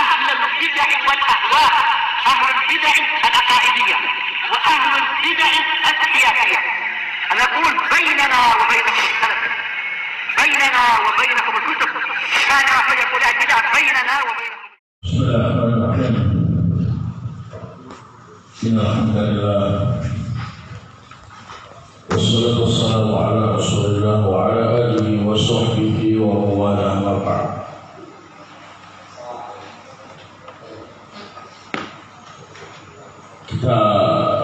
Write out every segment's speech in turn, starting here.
أهل البدع والأهواء، أهل البدع العقائدية وأهل البدع السياسية. أنا أقول بيننا وبينكم السلف، بيننا وبينكم الكتب، كان أحد يقول البدع بيننا وبينكم. بسم الله الرحمن الرحيم. إن الحمد لله والصلاة والسلام على رسول الله وعلى آله وصحبه ومن والاه أما بعد. Kita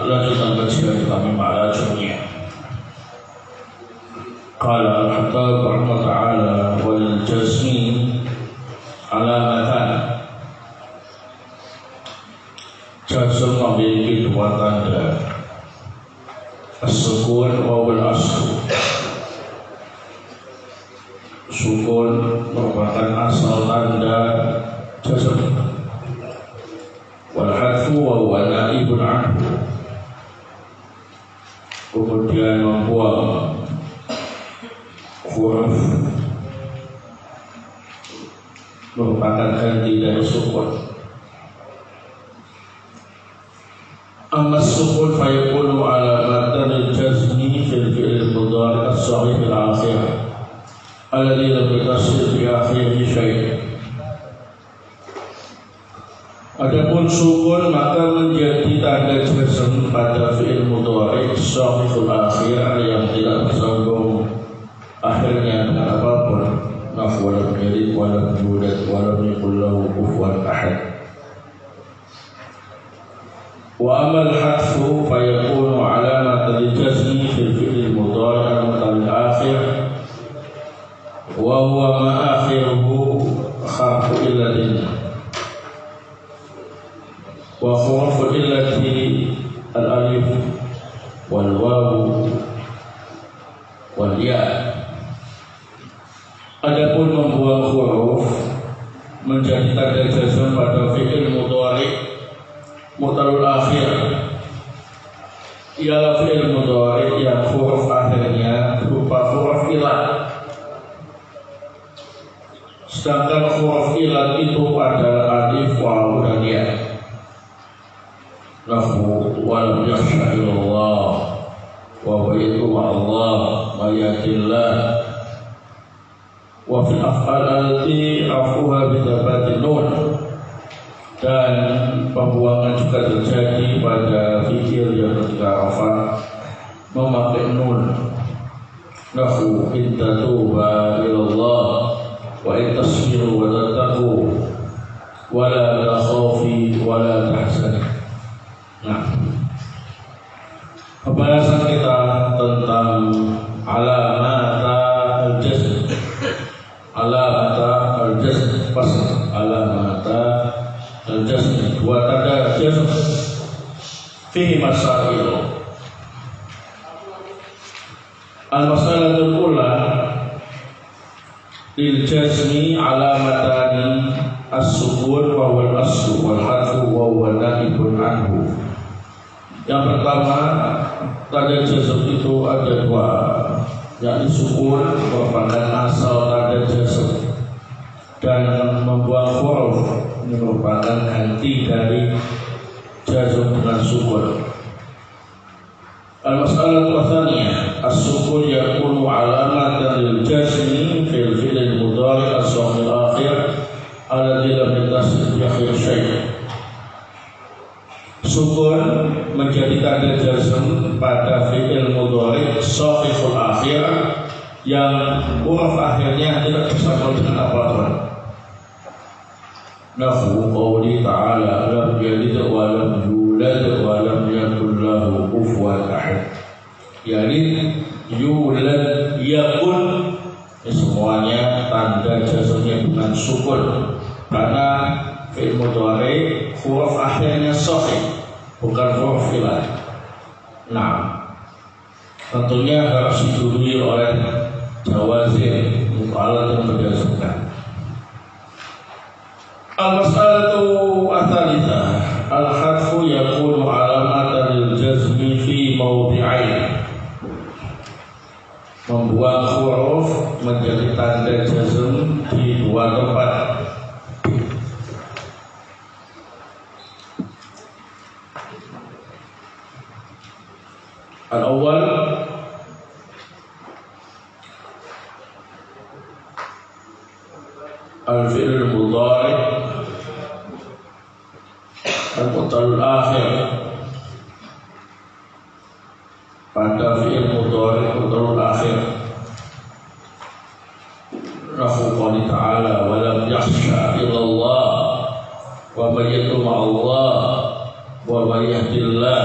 lanjutkan kajian kami Ma'rajumnya. Qala al-Hattab rahimahullah ta'ala wal jazmi alamatan. Jazm memiliki dua tanda, as-sukun wal aslu. Sukun merupakan asal tanda jazm, wal hadfu wa huwa naibun anhu. Kemudian membuang huruf merupakan ganti dari sukun. Amma sukun fayakunu ala matan al-jazmi fil fi'il mudhari' as-sahih al-akhir alladhi lam yatasir bi akhirihi syai'. Adapun sukun maka menjadi tanda jazm pada fi'il mudhari' as-sahih al-akhir yang tidak bersambung akhirnya dengan apapun. Nafsu walam yalid walam yulad walam yakul lahu kufuwan ahad. Wa amal hadfu fayakunu alamat al-jazmi fil fi'il mudhari' al-akhir wa huwa ma akhiruhu harfu illatin wa hurufu illati al-alif wal wawu wal ya. Adapun membuang huruf menjadi tanda jazm pada fi'il mudhari' mutalul akhir ialah fi'il mudhari' yang huruf akhirnya berupa huruf ilat. Sedangkan huruf ilat itu adalah alif, wawu dan ya. Lahu walam yakhsha illallah wa baitu ma'allah mayatillah wa fil af'al allati rafuha bidabatin nun. Dan pembuangan juga terjadi pada fikir yang ketika rafa memakai nun. Nahu in tatuba ilallah wa in tasbiru wa tattaqu wa la takhafi wa la tahzani. Nah, pembahasan kita tentang alamata al-jazm. Alamata al-jazm, pasal alamata al-jazm, dua tanda jazm. Fihi masail. Al-masalatul ula lil jazmi alamatani as-sukun wa wal aslu wal hadfu wa huwa naibun anhu. Yang pertama, tanda jazm itu ada dua, yakni sukun merupakan asal tanda jazm dan membuang huruf ini merupakan ganti dari jazm dengan sukun. Al-mas'alatu tsaniyah, as-sukun yakunu alamatan lil jazmi fil fi'il mudhari' as-sahih al-akhir alladhi lam yatasir bi akhir syai'. Sukun menjadi tanda jazm pada fi'il mudhari' sahih al-akhir yang huruf akhirnya tidak bersambung dengan apapun. Nahu qawli ta'ala lam yalid wa lam yulad wa lam yakul lahu kufuwan ahad. Yalid, yulad, yakun, semuanya tanda jazmnya dengan sukun karena fi'il mudhari' huruf akhirnya sahih, bukan huruf ilat. Nah, tentunya harus didului oleh jawazim untuk alat yang menjazmkan. Al-mas'alatu ats-tsalitsah, al-hadfu yakunu alamatan lil jazmi fi mawdi'ain. Membuang huruf menjadi tanda jazm di dua tempat. Al-awwal al-fi'l al-mudhari' al-mutalul akhir. Pada fi'il mudhari' mutalul akhir Rahu qali ta'ala wa lam yakhsha illallah wa man yad'u ma'allah wa man yahdillah.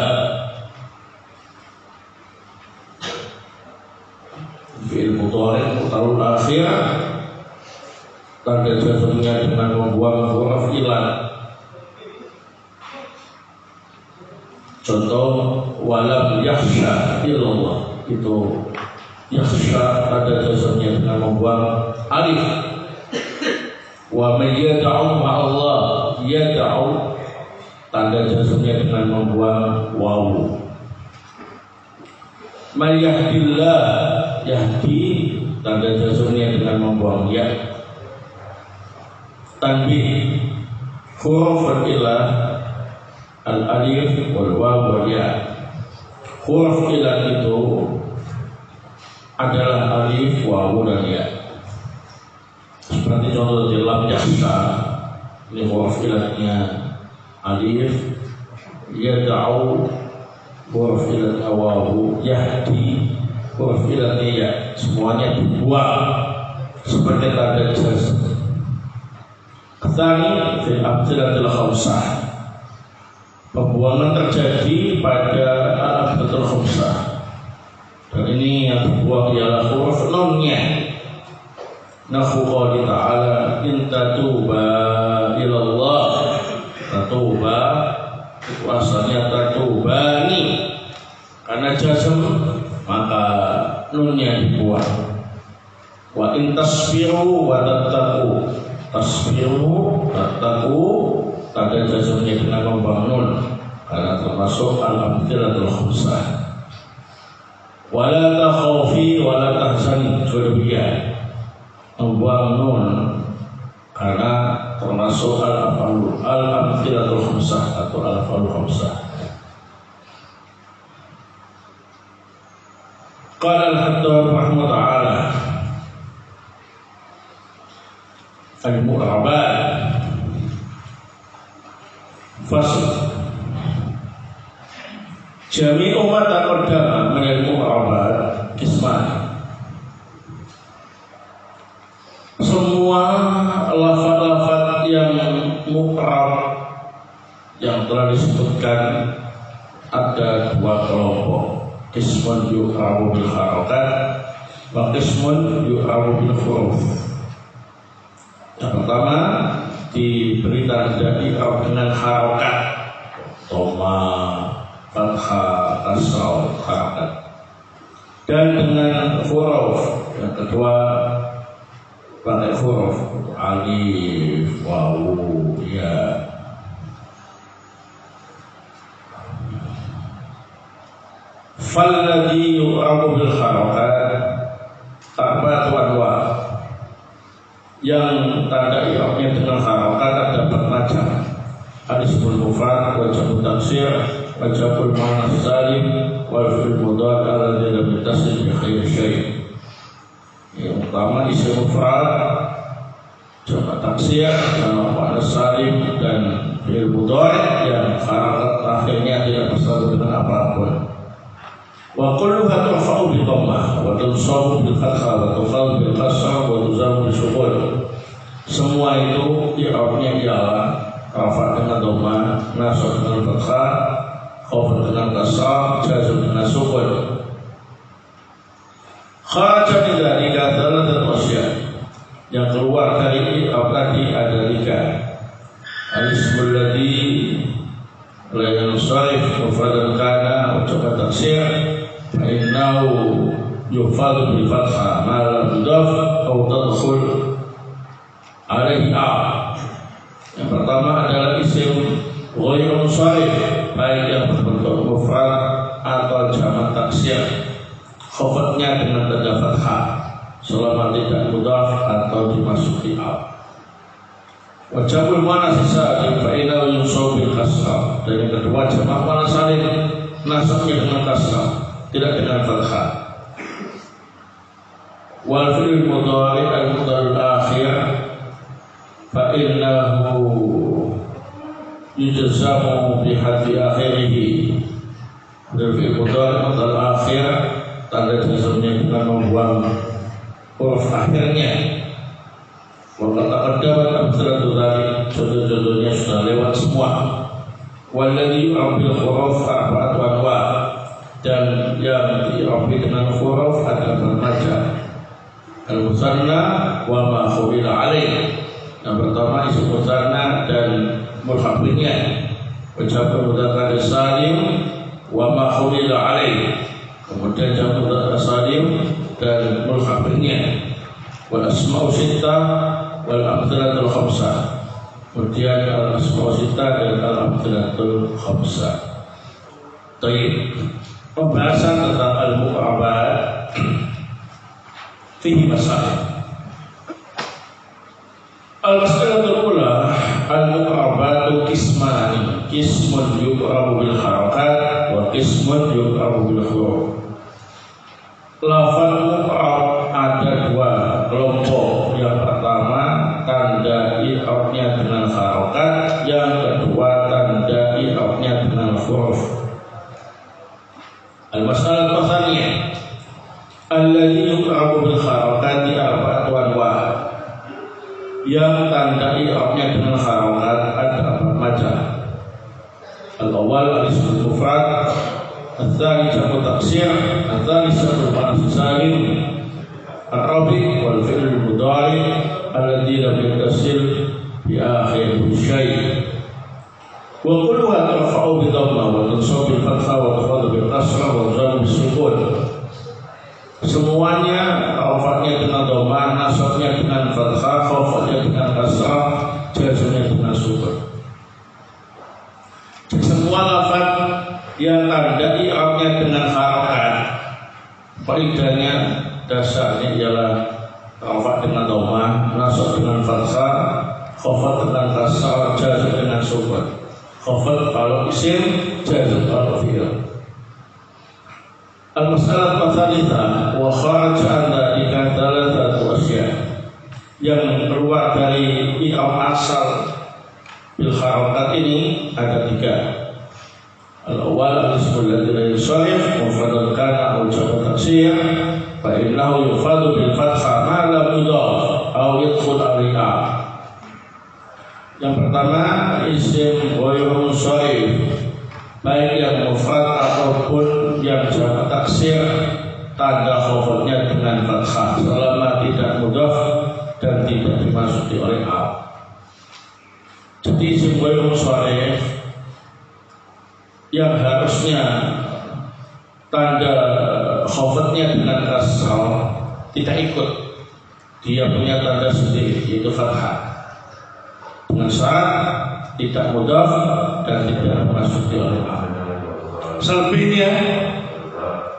Fi'il mudhari' mutalul akhir tanda jazmnya dengan membuang huruf ilan. Contoh walam yakhsha illallah, itu yakhsha tanda jazmnya dengan membuang alif. Wa may yad'u ma'allah, yad'u tanda jazmnya dengan membuang wawu. May yahdillah, yahdi tanda jazmnya dengan membuang ya. Tanbih huruf ilah al-alif wal waw wal ya. Huruf ilah itu adalah alif, waw dan ya. Seperti contoh di lam yakhsha, ini huruf ilahnya alif, yad'u huruf ilahnya waw, yahdi huruf ilahnya ya. Semuanya dibuang seperti tanda jazm. Tsani fil amtsilatil khamsah, pembuangan terjadi pada al-amtsilatul khamsah, dan ini yang dibuang ialah huruf nunnya. Nahu qali ta'ala in tatuba ilallah, tatuba itu asalnya tatubani, karena jazm maka nunnya dibuang. Wa in tasbiru wa tattaqu, tasbiru tattaqu tanda jazmnya dengan membuang nun karena termasuk al-amtsilatul khamsah. Wala takhafi wala tahzani, kedua membuang nun karena termasuk al-amtsilatul khamsah atau al-af'alul khamsah. Qala al-Haddad rahimahullah ta'ala al-mu'rabat fasl jami'u ma taqaddama min al-mu'rabat qisman. Semua lafaz-lafaz yang mu'rab yang telah disebutkan ada dua kelompok. Qismun yu'rabu bil harakat wa qismun yu'rabu bil huruf. Yang pertama diberi tanda i'rab dengan harakat, dhamma, fathah, kasrah, harakat, dan dengan huruf. Yang kedua pakai huruf, alif, wawu, ya. Falladhi yu'rabu bil harakat arba'atu anwa', yang tanda i'rabnya dengan harakat ada 4 macam. Al-ismul mufrad, wajhul taksir, wajhul muannas salim, wal fi'l mudhari' alladhi lam yattasil bi khairi syai'. Yang pertama isim mufrad, jamak taksir, jamak muannas salim, dan fi'il mudhari' yang harakat akhirnya tidak bersatu dengan apapun. Wa kulluha turfa'u bi dhammah wa tunsabu bil fathah wa tukhaffafu bil kasrah wa tuzamu bi sukun. Semua itu i'rabnya ialah rafa' dengan dhammah, nasab dengan fathah, khafd dengan kasrah, jazm dengan sukun. Kharaja min dzalika thalathatu asya', yang keluar dari i'rab tadi ada 3. Al-ismul ladzi la yansarif mufradan kana wa jamak taksir fa innahu yufadu bil fathah ma lam yudaf aw tadkhul alaihi a. Yang pertama adalah isim ghairu munsharif, baik yang berbentuk mufrad atau jamak taksir, khafadnya dengan tanda fathah selama tidak mudhaf atau dimasuki a. Wajabul muannas salim fa innahu yunsab bil kasrah, dan yang kedua jamak muannas salim nasabnya dengan kasrah tidak dengan fathah. Wal fi'il mudhari al-mudhari al-akhir fa innahu yujzamu bi hadfi akhirih. Wal fi'il mudhari al-akhir tanda jazmnya dengan membuang huruf akhirnya. Waktu terdapat amsalatu dzalik, contoh-contohnya sudah lewat semua. Walladhi yu'ambil huruf arba'atu anwa', dan yang di'ambil dengan huruf ada bermacam. Al-musanna wa ma khulila alaih. Yang pertama isim musanna dan mulhaqinnya. Ucapan mudzakkar salim wa ma khulila alaih. Kemudian jamak mudzakkar salim dan mulhaqinnya. Wal asma'u sittah wal amthalatul khamsah. Kemudian al asma'u sittah dan al amthalatul khamsah. Baik, pembahasan tentang al-muqarrabat fihi masalah. Al-mas'alatul ula, al-muqarrabatu qismani, qismun yuqrabu bil harakat wa qismun yuqrabu bil huruf. Lafaz muqarrab ada dua kelompok. Yang pertama tanda i'rabnya dengan harakat, yang kedua tanda i'rabnya dengan huruf. Al-mas'alah tsaniyah alladhi yuqrabu bil harakati arba'atu anwa'. Yang tanda i'rabnya dengan harakat ada empat macam. Al-awwal al-ismul mufrad, al-tsani jamu taksir, al-tsani ismul muannas salim, al-rabi' wal fi'l mudhari alladhi lam yattasil bi akhir syai'. Wa kulluha tarfa'u bi dhammah wa tansabu bil fathah wa tafadhu bil kasrah wa tuzamu bis sukun. Semuanya rafa'nya dengan dhammah, nasabnya dengan fathah, khafadnya dengan kasrah, jazmnya dengan sukun. Semua lafaz yang tanda i'rabnya dengan harakat, faedahnya dasarnya ialah rafa' dengan dhammah, nasab dengan fathah, khafad dengan kasrah, jazm dengan sukun. Khafad kalau isim, jazm kalau fi'il. Al-mas'alah tsalitsah wa kharaja an dzalika thalathatu asya'. Yang keluar dari i'rab asal bil harakat ini ada tiga. Al-awwal al-ismul ladzi la yusarrif mufradan kana aw jamu taksir fa innahu yufadu bil fathah ma lam yudhaf aw yadkhul al-i'rab. Yang pertama isim ghairu munsharif, baik yang mufrad ataupun yang jamak taksir, tanda khafadnya dengan fathah selama tidak mudhaf dan tidak dimasuki oleh al. Jadi isim ghairu munsharif yang harusnya tanda khafadnya dengan kasrah tidak ikut, dia punya tanda sendiri yaitu fathah. Dengan syarat tidak mudhaf dan tidak dimasuki oleh al. Selebihnya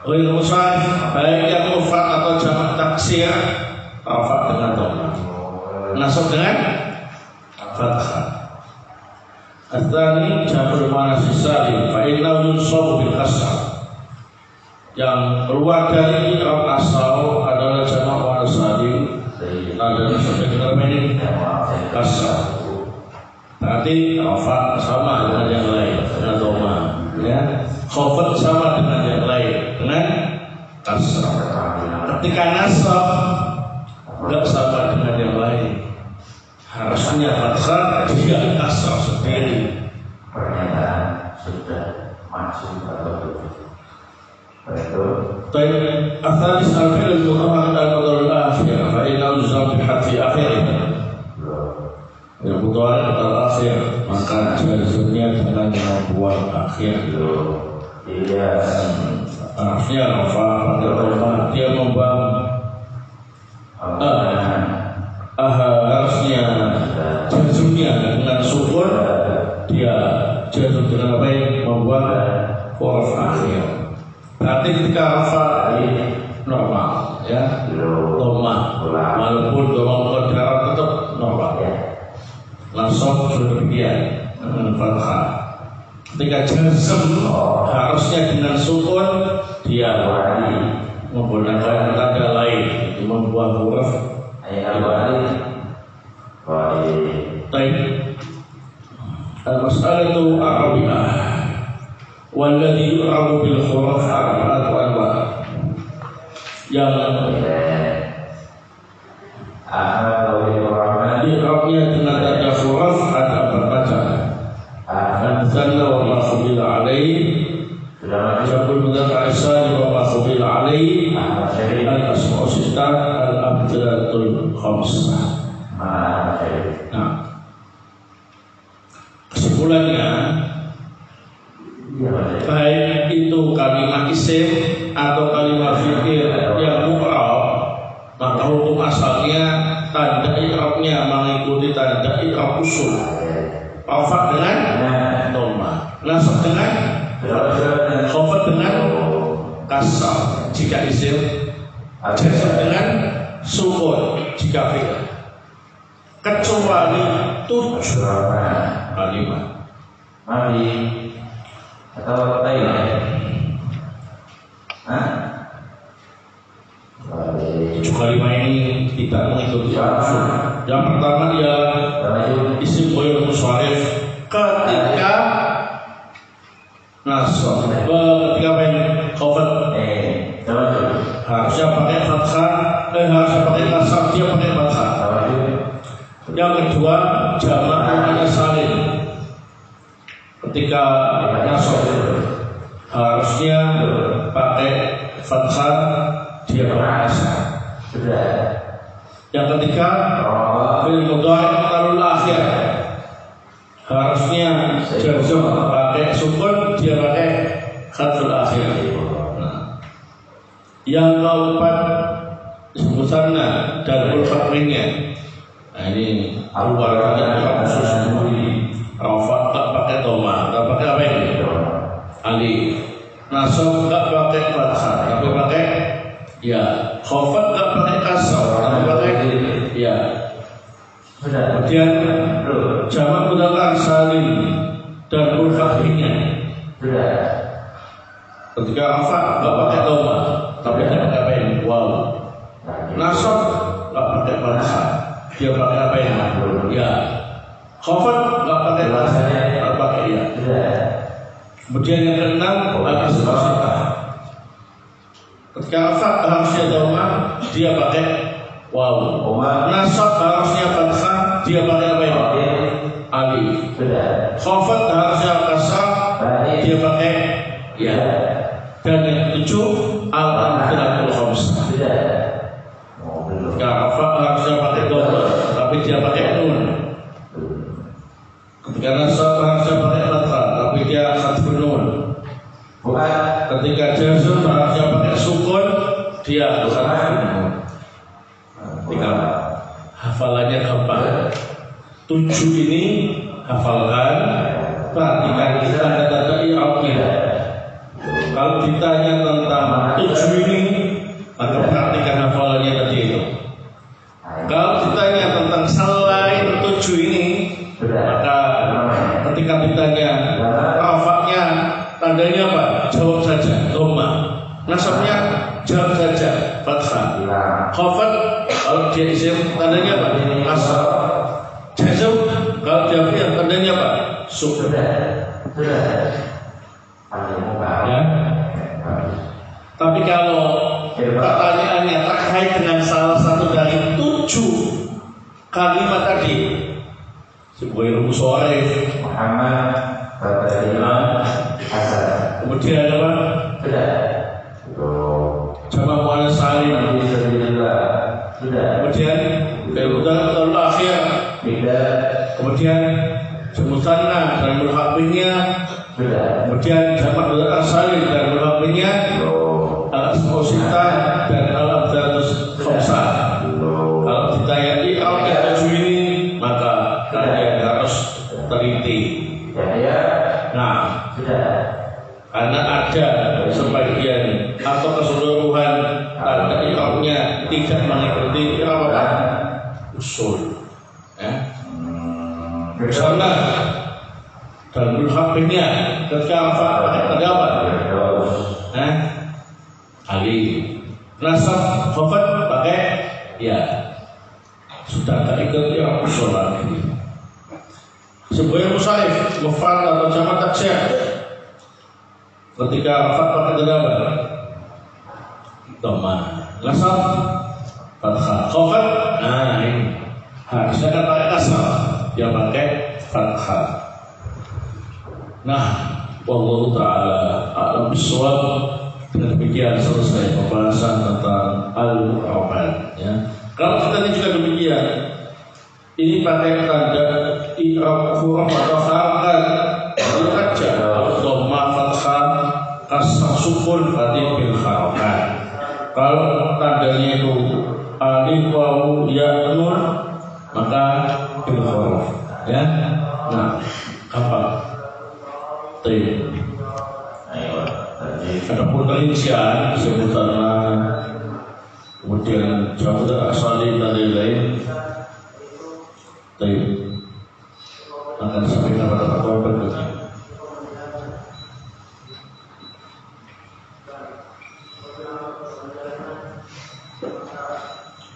ghairu munsharif, baik yang mufrad atau jamak taksir, rafa' dengan dhammah, nasab dengan fathah. Al-tsani jamul muannas salim fa innahu yunsabu bil kasrah. Yang keluar dari i'rab asal adalah jamak muannas salim, ada nasabnya dengan kasrah. Berarti rafa' sama dengan yang lain dengan dhammah, ya. Khafad sama dengan yang lain dengan kasrah. Ketika nasab enggak sama dengan yang lain, harusnya fathah juga kasrah sendiri. Pernyataan sudah masuk atau betul. Baik, athari al-fi'l al-mudhari al-mudhari al-akhir fa innahu yuzam bi hadfi akhirih. Yang mudhari al-akhir maka jazmnya dengan membuang akhir. Iya. Artinya rafa' atau dia membuang harusnya jazmnya dengan sukun, dia jazm dengan apa yang membuang huruf akhir. Berarti ketika rafa' ini normal, ya, dhammah, walaupun dhammah muqaddarah tetap normal. Nasab sudah demikian dengan fathah, Ketika jazm harusnya dengan sukun, dia menggunakan tanda lain, itu membuat huruf baik. Al-mas'alatu Arabiyah walladhi yu'rabu bil huruf arba'atu anwa'. Yang di'rabnya dengan tanda huruf ada empat macam. Al-zanna wa ma khubila alaih, Jabul Mudhakar Isani wa ma khubila alaih, Al-asma'u sittah, Al-abdatul khamsah. Nah, kesimpulannya, baik itu kalimat isim atau kalimat fikir yang mu'rab, maka hukum asalnya tanda i'rabnya mengikuti tanda i'rab usul. Rafah dengan dhamma, nasab dengan khafad dengan kasar jika isim, jazm dengan sukun jika fi'il, kecuali 7 kalimat. Mari atau lain. 7 kalimat ini tidak mengikuti usul. Yang pertama dia isim ghair musharif ketika nasab, ketika khafad harusnya pakai fathah, harusnya pakai kasar, dia pakai fathah. Yang kedua jamak muannas salim, ketika nasab harusnya pakai fathah, dia pakai kasar. Yang ketiga fil mudhari' mutalul akhir, harusnya jazm pakai sukun, dia pakai khatul akhir. Nah, yang keempat musanna dan ulfatnya. Nah, ini keluar dari khusus sendiri. Rafa tak pakai dhamma, tak pakai apa ini? Alif. Nasab tak pakai fathah, tapi pakai ya. Khafad tak pakai kasar, tapi pakai ya. Kemudian jamak mudzakkar salim dan ulfatnya. Ketika rafa tak pakai dhamma, tapi dia pakai apa ini? Waw. Nasab tak pakai fathah, dia pakai apa ini? Ya. Khafad tak pakai fathah, tak pakai ya. Kemudian yang keenam al-asma'u sittah. Ketika rafa harusnya dhamma, dia pakai waw. Nasab harusnya fathah, dia pakai apa ini? Alif. Khafad harusnya kasar, dia pakai ya. Dan yang ketujuh al-abdatul khamsah. Ketika rafa harusnya pakai dhamma, tapi dia pakai nun. Ketika nasab harusnya pakai fathah, tapi dia khatfun nun. Ketika jazm harusnya pakai sukun, dia khatfun nun. Tinggal hafalannya gampang. 7 ini hafalkan, perhatikan tanda-tanda i'rabnya. Kalau ditanya tentang 7 ini, maka perhatikan hafalannya tadi itu. Kalau ditanya tentang selain 7 ini, maka ketika ditanya rafa'nya tandanya apa? Jawab saja dhamma. Nasabnya jawab saja fathah. Khafad kalau dia isim tandanya apa? Kasar. Jazm kalau dia fi'il tandanya apa? Sukun. Ya. Tapi kalau pertanyaannya terkait dengan salah satu dari 7 kalimat tadi, sebuah musharif, Muhammad, kemudian apa? Jamak muannas salim, kemudian al akhir, kemudian musanna dan mulhaqnya, kemudian jamak mudzakkar salim dan mulhaqnya, al-asma'u sittah dan al-abdatul khamsah. Kalau ditanya i'rab 7 ini, maka kalian harus teliti. Nah, karena ada sebagian atau keseluruhan tanda i'rabnya tidak mengikuti i'rab usul. Ya. Misalnya dan mulhaqinnya ketika Arafah pakai tanda apa? Alif. Nasab khafat pakai ya. Sudah tak ikut ya usul lagi. Sebuah musaif mufrad atau jamak taksir ketika Arafah pakai tanda apa? Dhamma. Nasab fathah khafat. Nah ini harusnya kan pakai kasrah, dia pakai fathah. Nah, wallahu ta'ala a'lam bishawab. Dengan demikian selesai pembahasan tentang al-mu'awwal ya. Kalau kita ini juga demikian, ini pakai tanda i'rab huruf atau harakat itu aja. Dhamma fathah kasrah sukun berarti bil harakat. Kalau tandanya itu alif wawu ya nun maka bil huruf ya. Nah, apa? Ada perincian sebutannya, kemudian jawaban asali dan lain-lain. Akan sampaikan pada pertemuan berikutnya.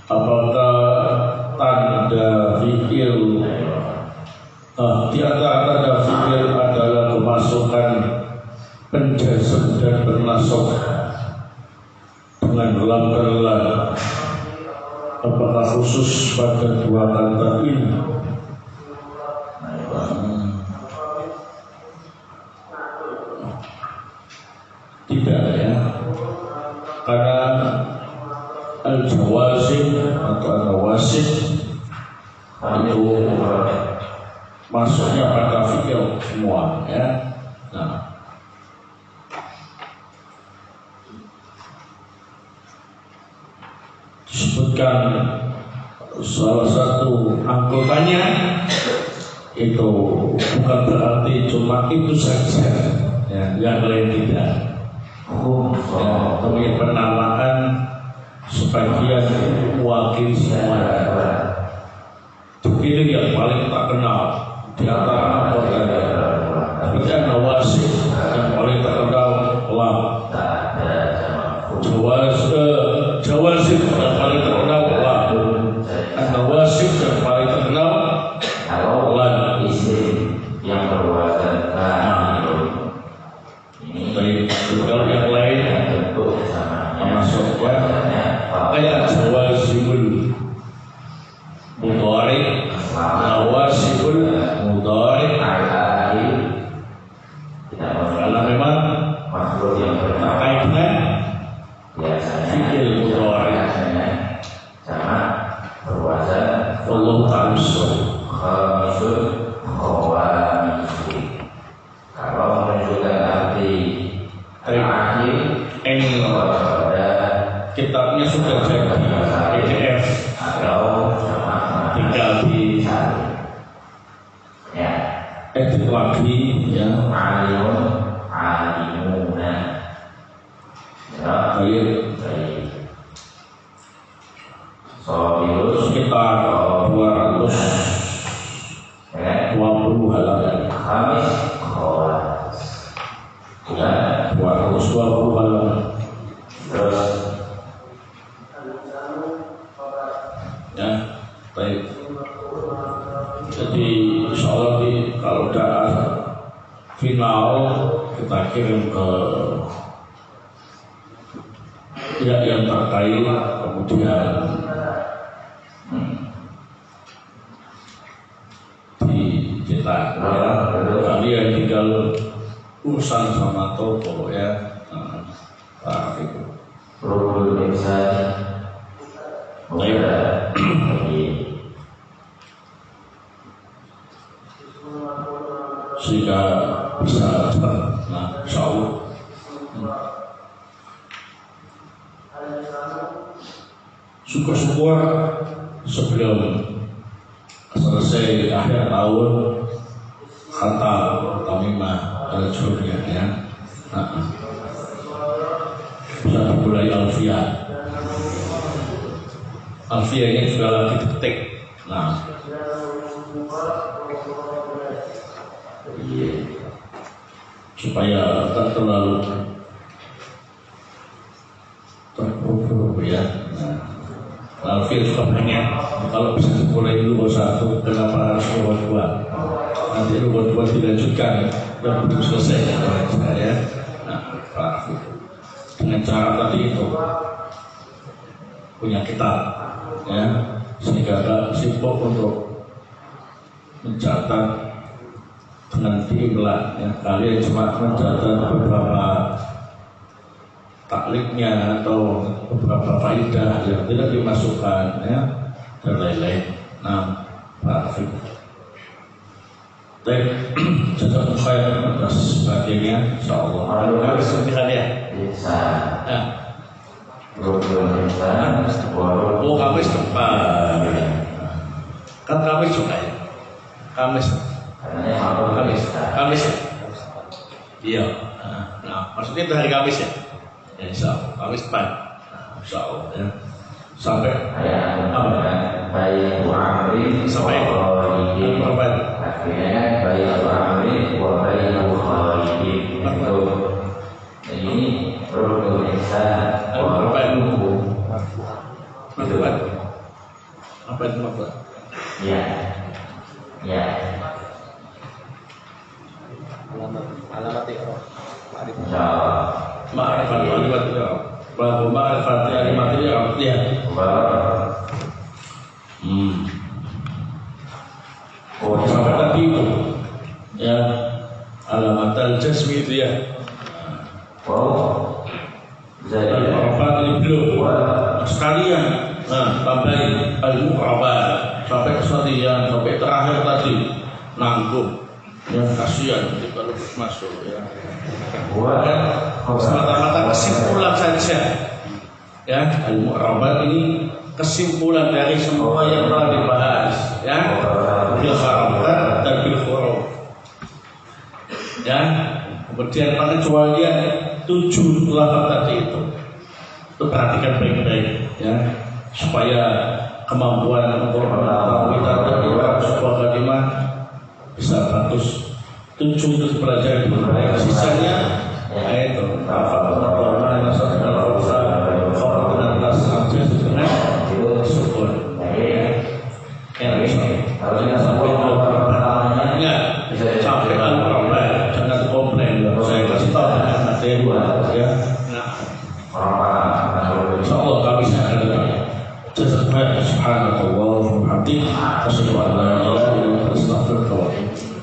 Apakah tanda fikir di antara tanda fikir adalah kemasukan penjazm dan bernasab dengan lam dan lam? Apakah khusus pada dua kata ini? Tidak ya, karena al-jawazim atau al-nawasib itu masuknya pada fikir semua ya. Nah, disebutkan salah satu anggotanya itu bukan berarti cuma itu saja ya, yang lain tidak. Ya, tapi penamaan sebagian wakil semua dipilih yang paling tak kenal di antara anggotanya. Seperti nawasib yang paling terkenal lam, jawazib yang paling terkenal lam, nawasib yang paling terkenal lam. Isim yang berwazan Baik, kalau yang lain termasuknya kayak jawazibul mudhari, nawasibul mudhari, karena memang makhluk yang terkait dengan fikir mudhari sama berwazan. Allah ta'ala Khamisul khawamisul. Kalau menunjukkan arti akhir ini pada kitabnya sudah jadi PDF atau tinggal di ya edit lagi ya. alimun alimuna ya Baik, sobirus sekitar 220 ya halaman khamis kholas ya 220 halaman terus ya. Baik, jadi insya Allah kalau udah final kita kirim ke pihak yang terkait, kemudian dicetak ya. Kalian tinggal urusan sama toko ya. Nah, itu. rukul insan mudah sehingga bisa cepat. Nah, insya Allah. Syukur-syukur sebelum selesai akhir tahun khatam tamimah al-juriyah ya. Nah, bisa dimulai alfiyah. Alfiyah ini juga lagi diketik. Nah, iya supaya tak terlalu terpuruk ya. Nah, Alfil pengen kalau bisa dimulai dulu satu, kenapa harus nomor dua? Nanti nomor dua dilanjutkan dan belum selesai ya. Nah, Pak, dengan cara tadi itu punya kitab ya, sehingga tak sibuk untuk mencatat dengan diimlah ya. Kalian cuma mencatat beberapa takliknya atau beberapa faedah yang tidak dimasukkan ya, dan lain-lain. Nah, Pak Afif, baik, jasa khair atas bagiannya, insyaallah. Harus suntikan ya. Bisa. Ya. Bisa. Oh, Kamis depan. Kan Kamis juga ya. Kamis. Kamis ya. Iya. Nah, maksudnya itu hari Kamis ya. Ya, insyaallah. Kamis depan. Insyaallah ya. Sampai bayi Amri sampai berapa? Akhirnya bayi Amri wa bayi Khalid. Ini rukun ihsan wa rukun apa itu maksud? Ya. Ya. Alamat iqra. Insyaallah. Ma'rifat ya. Bahwa ma'rifat ya. Oh, sampai tadi itu ya, alamat al-jasmi itu ya. Wow. Jadi Al-Mu'rabah ini belum sekalian. Nah, tambahin al-Mu'rabah sampai kesadian, sampai terakhir tadi nanggung. Ya, kasihan kalau masuk ya. Dan semata-mata kesimpulan saja. Ya, al-Mu'rabah ini kesimpulan dari semua yang telah dibahas ya, bil harakat dan bil huruf ya. Kemudian pengecualian 7 lafaz tadi itu perhatikan baik-baik ya, supaya kemampuan untuk mengetahui tadi sebuah kalimat bisa bagus. 7 itu dipelajari dengan baik, sisanya itu lafaz atau mana satu lafaz khabar dengan las saja dengan sukun. Harusnya sampai al-Mu'rabah, jangan komplain. Saya kasih tahu dengan materi ya. Nah, insyaallah kami akan jazakallahu subhanallahi wa bihamdihi, asyhadu an la ilaha illa anta astaghfiruka wa atubu ilaik.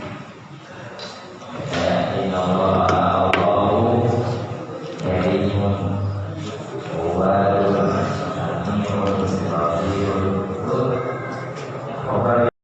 wa